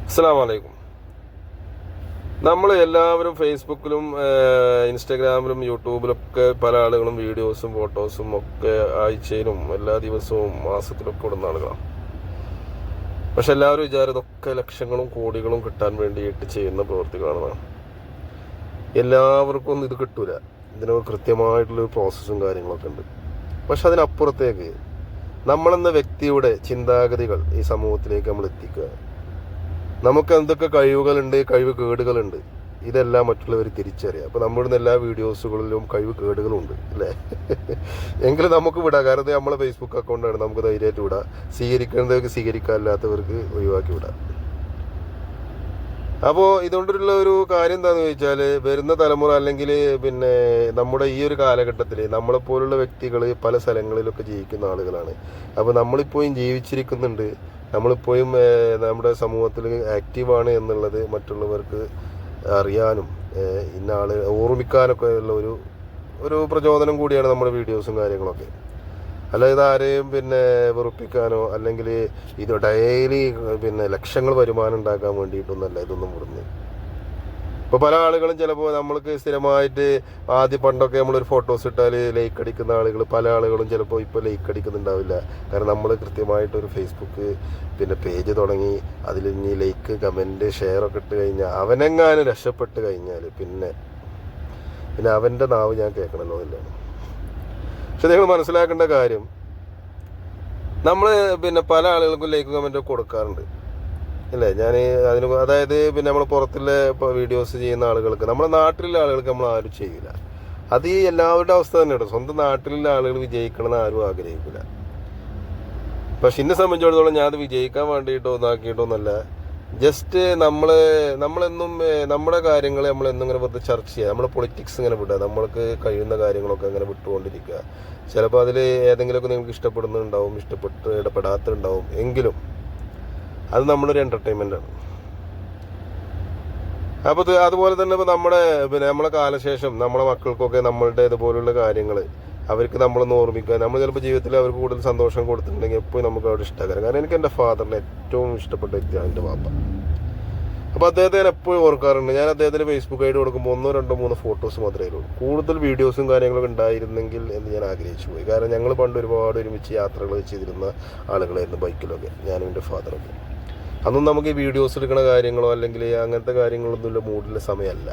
അസ്സലാമു അലൈക്കും. നമ്മൾ എല്ലാവരും ഫേസ്ബുക്കിലും ഇൻസ്റ്റഗ്രാമിലും യൂട്യൂബിലൊക്കെ പല ആളുകളും വീഡിയോസും ഫോട്ടോസും ഒക്കെ ആഴ്ചയിലും എല്ലാ ദിവസവും മാസത്തിലൊക്കെ ഇടുന്ന ആളുകളാണ്. പക്ഷെ എല്ലാവരും വിചാരം ഇതൊക്കെ ലക്ഷങ്ങളും കോടികളും കിട്ടാൻ വേണ്ടിയിട്ട് ചെയ്യുന്ന പ്രവൃത്തികളാണെന്നാണ്. എല്ലാവർക്കും ഒന്നും ഇത് കിട്ടൂല. ഇതിന് കൃത്യമായിട്ടുള്ളൊരു പ്രോസസ്സും കാര്യങ്ങളൊക്കെ ഉണ്ട്. പക്ഷെ അതിനപ്പുറത്തേക്ക് നമ്മളെന്ന വ്യക്തിയുടെ ചിന്താഗതികൾ ഈ സമൂഹത്തിലേക്ക് നമ്മൾ എത്തിക്കുക. നമുക്ക് എന്തൊക്കെ കഴിവുകളുണ്ട്, കഴിവ് കേടുകളുണ്ട്, ഇതെല്ലാം മറ്റുള്ളവർ തിരിച്ചറിയാം. അപ്പോൾ നമ്മളിടുന്ന എല്ലാ വീഡിയോസുകളിലും കഴിവ് കേടുകളുണ്ട് അല്ലേ? എങ്കിലും നമുക്ക് വിടാം. കാരണം നമ്മളെ ഫേസ്ബുക്ക് അക്കൗണ്ടാണ്, നമുക്ക് ധൈര്യമായിട്ട് വിടാം. സ്വീകരിക്കേണ്ടവർക്ക് സ്വീകരിക്കാനില്ലാത്തവർക്ക് ഒഴിവാക്കി വിടാം. അപ്പോൾ ഇതുകൊണ്ടുള്ള ഒരു കാര്യം എന്താണെന്ന് ചോദിച്ചാൽ, വരുന്ന തലമുറ അല്ലെങ്കിൽ നമ്മുടെ ഈ ഒരു കാലഘട്ടത്തിൽ നമ്മളെപ്പോലുള്ള വ്യക്തികൾ പല സ്ഥലങ്ങളിലൊക്കെ ജീവിക്കുന്ന ആളുകളാണ്. അപ്പോൾ നമ്മളിപ്പോഴും ജീവിച്ചിരിക്കുന്നുണ്ട്, നമ്മളിപ്പോഴും നമ്മുടെ സമൂഹത്തിൽ ആക്റ്റീവാണ് എന്നുള്ളത് മറ്റുള്ളവർക്ക് അറിയാനും ഇന്ന ആള് ഓർമ്മിക്കാനൊക്കെ ഉള്ള ഒരു പ്രചോദനം കൂടിയാണ് നമ്മുടെ വീഡിയോസും കാര്യങ്ങളൊക്കെ. അല്ലാതെ ആരെയും വെറുപ്പിക്കാനോ അല്ലെങ്കിൽ ഇത് ഡെയിലി ലക്ഷങ്ങൾ വരുമാനം ഉണ്ടാക്കാൻ വേണ്ടിയിട്ടൊന്നല്ല ഇതൊന്നും വിടുന്നത്. ഇപ്പോൾ പല ആളുകളും ചിലപ്പോൾ നമ്മൾക്ക് സ്ഥിരമായിട്ട് പണ്ടൊക്കെ നമ്മളൊരു ഫോട്ടോസ് ഇട്ടാൽ ലൈക്ക് അടിക്കുന്ന ആളുകൾ, പല ആളുകളും ചിലപ്പോൾ ഇപ്പോൾ ലൈക്ക് അടിക്കുന്നുണ്ടാവില്ല. കാരണം നമ്മൾ കൃത്യമായിട്ടൊരു ഫേസ്ബുക്ക് പേജ് തുടങ്ങി അതിൽ ഇനി ലൈക്ക് കമൻറ്റ് ഷെയറൊക്കെ ഇട്ട് കഴിഞ്ഞാൽ അവനെങ്ങാനും രക്ഷപ്പെട്ട് കഴിഞ്ഞാൽ പിന്നെ അവൻ്റെ നാവ് ഞാൻ കേൾക്കണമല്ലോ എന്നില്ലാണ്. പക്ഷെ നിങ്ങൾ മനസ്സിലാക്കേണ്ട കാര്യം, നമ്മൾ പല ആളുകൾക്കും ലൈക്ക് കമൻറ്റൊക്കെ കൊടുക്കാറുണ്ട് അല്ലേ? ഞാൻ അതായത് നമ്മൾ പുറത്തുള്ള ഇപ്പോൾ വീഡിയോസ് ചെയ്യുന്ന ആളുകൾക്ക്, നമ്മുടെ നാട്ടിലുള്ള ആളുകൾക്ക് നമ്മൾ ആരും ചെയ്യില്ല. അത് ഈ എല്ലാവരുടെ അവസ്ഥ തന്നെയാണ്. സ്വന്തം നാട്ടിലുള്ള ആളുകൾ വിജയിക്കണമെന്ന് ആരും ആഗ്രഹിക്കില്ല. പക്ഷെ എന്നെ സംബന്ധിച്ചിടത്തോളം ഞാൻ അത് വിജയിക്കാൻ വേണ്ടിയിട്ടോ ഒന്നാക്കിയിട്ടോന്നല്ല. ജസ്റ്റ് നമ്മളെന്നും നമ്മുടെ കാര്യങ്ങൾ നമ്മളെന്നും ഇങ്ങനെ വെറുതെ ചർച്ച ചെയ്യുക, നമ്മുടെ പൊളിറ്റിക്സ് ഇങ്ങനെ വിടുക, നമ്മൾക്ക് കഴിയുന്ന കാര്യങ്ങളൊക്കെ അങ്ങനെ വിട്ടുകൊണ്ടിരിക്കുക. ചിലപ്പോൾ അതിൽ ഏതെങ്കിലുമൊക്കെ നിങ്ങൾക്ക് ഇഷ്ടപ്പെടുന്നുണ്ടാവും, ഇടപെടാത്തുണ്ടാവും. എങ്കിലും അത് നമ്മളൊരു എൻ്റർടൈൻമെൻ്റാണ്. അപ്പോൾ അതുപോലെ തന്നെ ഇപ്പോൾ നമ്മളെ കാലശേഷം നമ്മളെ മക്കൾക്കൊക്കെ നമ്മളുടെ ഇതുപോലുള്ള കാര്യങ്ങൾ അവർക്ക് നമ്മളൊന്ന് ഓർമ്മിക്കുക. നമ്മൾ ചിലപ്പോൾ ജീവിതത്തിൽ അവർക്ക് കൂടുതൽ സന്തോഷം കൊടുത്തിട്ടുണ്ടെങ്കിൽ എപ്പോഴും നമുക്ക് അവിടെ ഇഷ്ടമാകാം. കാരണം എനിക്ക് എൻ്റെ ഫാദറിനെ ഏറ്റവും ഇഷ്ടപ്പെട്ട വ്യക്തിയാണ് എൻ്റെ പാപ്പ. അപ്പോൾ അദ്ദേഹത്തെ ഞാൻ എപ്പോഴും ഓർക്കാറുണ്ട്. ഞാൻ അദ്ദേഹത്തിന് ഫേസ്ബുക്ക് ഐഡി കൊടുക്കുമ്പോൾ 1, 2, 3 ഫോട്ടോസ് മാത്രമേ ഉള്ളൂ. കൂടുതൽ വീഡിയോസും കാര്യങ്ങളൊക്കെ ഉണ്ടായിരുന്നെങ്കിൽ എന്ന് ഞാൻ ആഗ്രഹിച്ചു പോയി. കാരണം ഞങ്ങൾ പണ്ട് ഒരുപാട് ഒരുമിച്ച് യാത്രകൾ ചെയ്തിരുന്ന ആളുകളായിരുന്നു, ബൈക്കിലൊക്കെ, ഞാനും എൻ്റെ ഫാദറൊക്കെ. അന്നും നമുക്ക് ഈ വീഡിയോസ് എടുക്കുന്ന കാര്യങ്ങളോ അല്ലെങ്കിൽ അങ്ങനത്തെ കാര്യങ്ങളൊന്നുമില്ല, മൂഡിലെ സമയമല്ല.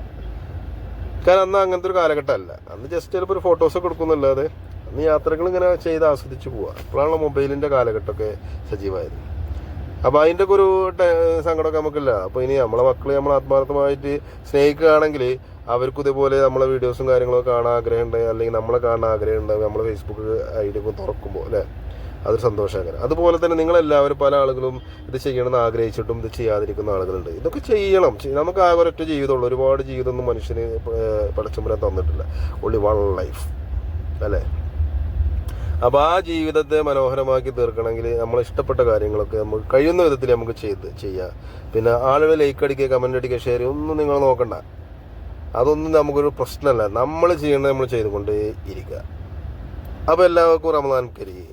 കാരണം അന്ന് അങ്ങനത്തെ ഒരു കാലഘട്ടമല്ല. അന്ന് ജസ്റ്റ് ചിലപ്പോൾ ഒരു ഫോട്ടോസൊക്കെ എടുക്കുന്നില്ലാതെ അന്ന് യാത്രകൾ ഇങ്ങനെ ചെയ്ത് ആസ്വദിച്ച് പോവുക. അപ്പോഴാണല്ലോ മൊബൈലിൻ്റെ കാലഘട്ടമൊക്കെ സജീവമായത്. അപ്പോൾ അതിൻ്റെ ഒക്കെ ഒരു സങ്കടമൊക്കെ നമുക്കില്ല. അപ്പോൾ ഇനി നമ്മളെ മക്കളെ നമ്മൾ ആത്മാർത്ഥമായിട്ട് സ്നേഹിക്കുകയാണെങ്കിൽ അവർക്കും ഇതേപോലെ നമ്മളെ വീഡിയോസും കാര്യങ്ങളൊക്കെ കാണാൻ ആഗ്രഹമുണ്ട്, അല്ലെങ്കിൽ നമ്മളെ കാണാൻ ആഗ്രഹമുണ്ട്, നമ്മളെ ഫേസ്ബുക്ക് ഐഡി ഒക്കെ തുറക്കുമ്പോൾ അല്ലേ, അതൊരു സന്തോഷമാണ്. അതുപോലെ തന്നെ നിങ്ങളെല്ലാവരും പല ആളുകളും ഇത് ചെയ്യണമെന്ന് ആഗ്രഹിച്ചിട്ടും ഇത് ചെയ്യാതിരിക്കുന്ന ആളുകളുണ്ട്. ഇതൊക്കെ ചെയ്യണം. നമുക്ക് ആകെ ഒരൊറ്റ ജീവിതമുള്ളൂ. ഒരുപാട് ജീവിതമൊന്നും മനുഷ്യന് പടച്ചമ്പുരാൻ തന്നിട്ടില്ല. ഓൺലി വൺ ലൈഫ് അല്ലേ? അപ്പോൾ ആ ജീവിതത്തെ മനോഹരമാക്കി തീർക്കണമെങ്കിൽ നമ്മൾ ഇഷ്ടപ്പെട്ട കാര്യങ്ങളൊക്കെ നമുക്ക് കഴിയുന്ന വിധത്തിൽ നമുക്ക് ചെയ്യാം. ആളുകൾ ലൈക്ക് അടിക്കുക, കമൻ്റ് അടിക്കുക, ഷെയർ ചെയ്യുക ഒന്നും നിങ്ങൾ നോക്കണ്ട. അതൊന്നും നമുക്കൊരു പ്രശ്നമല്ല. നമ്മൾ ചെയ്യേണ്ടത് നമ്മൾ ചെയ്തുകൊണ്ട് ഇരിക്കുക. അപ്പോൾ എല്ലാവർക്കും റമദാൻ കരീം.